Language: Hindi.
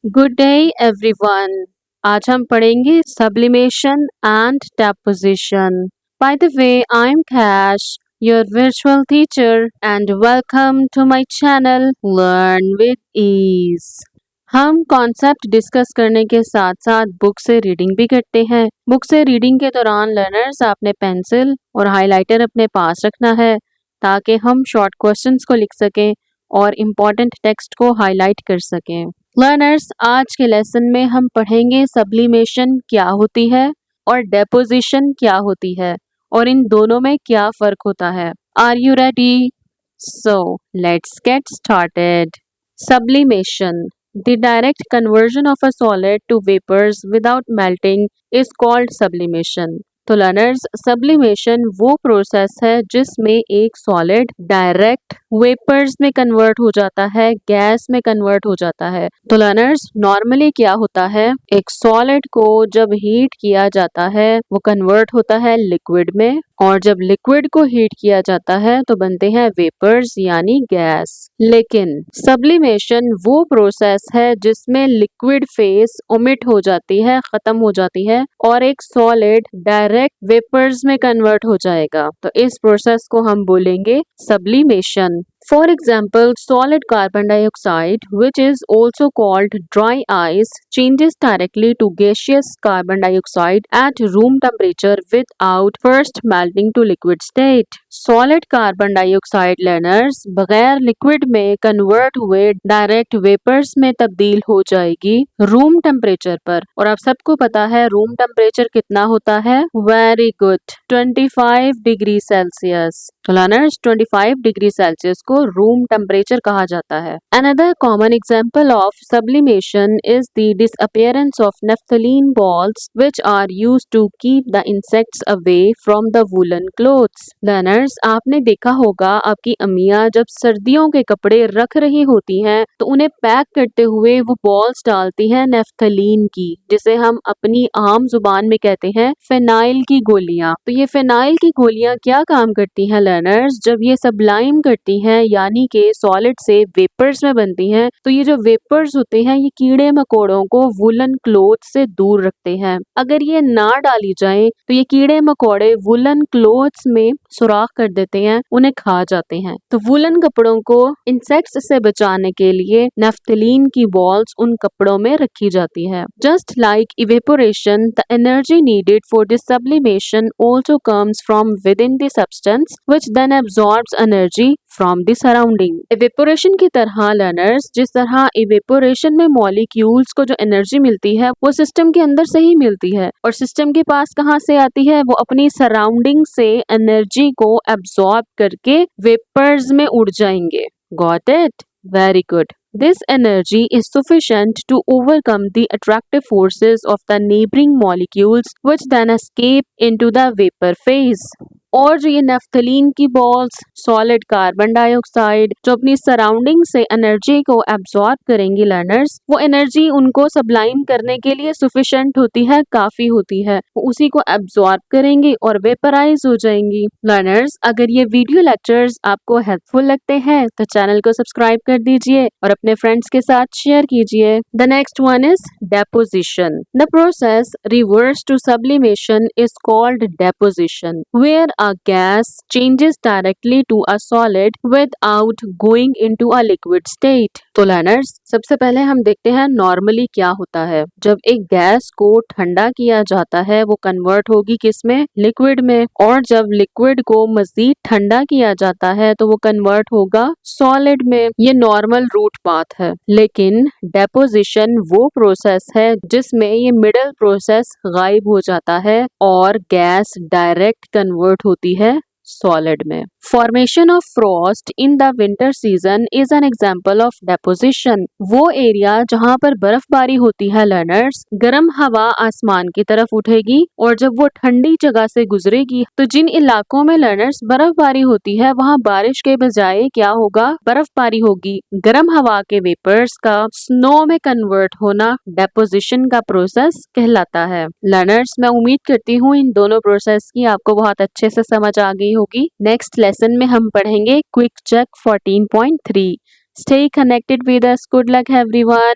Good day everyone. आज हम पढ़ेंगे sublimation and deposition. By the way, I am Kash, your virtual teacher, and welcome to my channel learn with ease. हम कॉन्सेप्ट डिस्कस करने के साथ साथ बुक से रीडिंग भी करते हैं। बुक से रीडिंग के दौरान लर्नर्स आपने पेंसिल और हाइलाइटर अपने पास रखना है ताकि हम शॉर्ट क्वेश्चंस को लिख सकें और इम्पोर्टेंट टेक्स्ट को हाईलाइट कर सकें। लर्नर्स, आज के लेसन में हम पढ़ेंगे सब्लिमेशन क्या होती है और डेपोजिशन क्या होती है और इन दोनों में क्या फर्क होता है। Are you ready? So let's get started. Sublimation. The direct conversion of a solid to vapors without melting is called sublimation. तो लर्नर्स, सब्लिमेशन वो प्रोसेस है जिसमें एक सॉलिड डायरेक्ट वेपर्स में कन्वर्ट हो जाता है, गैस में कन्वर्ट हो जाता है। तो लर्नर्स, नॉर्मली क्या होता है, एक सॉलिड को जब हीट किया जाता है वो कन्वर्ट होता है लिक्विड में, और जब लिक्विड को हीट किया जाता है तो बनते हैं वेपर्स यानी गैस। लेकिन सब्लिमेशन वो प्रोसेस है जिसमें लिक्विड फेस ओमिट हो जाती है, खत्म हो जाती है, और एक सॉलिड डायरेक्ट वेपर्स में कन्वर्ट हो जाएगा। तो इस प्रोसेस को हम बोलेंगे sublimation. For example, solid carbon dioxide, which is also called dry ice, changes directly to gaseous carbon dioxide at room temperature without first melting to liquid state. Solid carbon dioxide learners बगैर लिक्विड में कन्वर्ट हुए डायरेक्ट वेपर्स में तब्दील हो जाएगी रूम टेम्परेचर पर। और आप सबको पता है रूम टेम्परेचर कितना होता है? Very good, 25 degree Celsius. तो लर्नर्स, 25 डिग्री सेल्सियस को रूम टेम्परेचर कहा जाता है। Another common example of sublimation is the disappearance of naphthalene balls, which are used to keep the insects away from the woolen clothes. Learners, आपने देखा होगा आपकी अम्मियाँ जब सर्दियों के कपड़े रख रही होती हैं तो उन्हें पैक करते हुए वो बॉल्स डालती हैं नेफ्थलीन की, जिसे हम अपनी आम जुबान में कहते हैं फेनाइल की गोलियां। तो ये फेनाइल की गोलियां क्या काम करती हैं लर्नर्स? जब ये सब्लाइम करती हैं यानी कि सॉलिड से वेपर्स में बनती हैं, तो ये जो वेपर्स होते हैं ये कीड़े मकोड़ों को वुलन क्लोथ से दूर रखते हैं। अगर ये ना डाली जाए तो ये कीड़े मकोड़े वुलन क्लोथ्स में सुराख कर देते हैं, उन्हें खा जाते हैं। तो वुलन कपड़ों को इंसेक्ट्स से बचाने के लिए नेफ्थलीन की बॉल्स उन कपड़ों में रखी जाती है। Just like evaporation, the energy needed for this sublimation also comes from within the substance, which then absorbs energy from the surrounding. Evaporation की तरह लर्नर्स, जिस तरह इवेपोरेशन में मॉलिक्यूल्स को जो एनर्जी मिलती है वो सिस्टम के अंदर से ही मिलती है, और सिस्टम के पास कहाँ से आती है? वो अपनी सराउंडिंग से एनर्जी को एब्सॉर्ब करके वेपर्स में उड़ जाएंगे। Got it? Very good. This energy is sufficient to overcome the attractive forces of the neighboring molecules, which then escape into the vapor phase. और जो ये नेफ्थलीन की बॉल्स, सॉलिड कार्बन डाइऑक्साइड जो अपनी सराउंडिंग से एनर्जी को एब्सॉर्ब करेंगी लर्नर्स, वो एनर्जी उनको सब्लाइम करने के लिए सफिशिएंट होती है, काफी होती है। वो उसी को एब्सॉर्ब करेंगी और वेपराइज हो जाएंगी। लर्नर्स, अगर ये वीडियो लेक्चर्स आपको हेल्पफुल लगते हैं तो चैनल को सब्सक्राइब कर दीजिए और अपने फ्रेंड्स के साथ शेयर कीजिए। The next one is deposition. The process reverse to sublimation is called deposition, where a gas changes directly to a solid without going into a liquid state. तो लर्नर्स, सबसे पहले हम देखते हैं नॉर्मली क्या होता है। जब एक गैस को ठंडा किया जाता है वो कन्वर्ट होगी किसमें? लिक्विड में। और जब लिक्विड को मजीद ठंडा किया जाता है तो वो कन्वर्ट होगा सॉलिड में। ये नॉर्मल रूट पाथ है। लेकिन डेपोजिशन वो प्रोसेस है जिसमें ये मिडल प्रोसेस गायब हो जाता है और गैस डायरेक्ट कन्वर्ट होती है सॉलिड में। Formation of Frost in the winter season is an example of deposition. वो एरिया जहाँ पर बर्फबारी होती है लर्नर्स, गर्म हवा आसमान की तरफ उठेगी और जब वो ठंडी जगह से गुजरेगी तो जिन इलाकों में लर्नर्स बर्फबारी होती है वहाँ बारिश के बजाय क्या होगा? बर्फबारी होगी। गर्म हवा के वेपर्स का स्नो में कन्वर्ट होना डेपोजिशन का प्रोसेस कहलाता है। लर्नर्स, मैं उम्मीद करती हूँ इन दोनों प्रोसेस की आपको बहुत अच्छे से समझ आ गई होगी। नेक्स्ट लेसन में हम पढ़ेंगे quick check 14.3। Stay connected with us. Good luck everyone.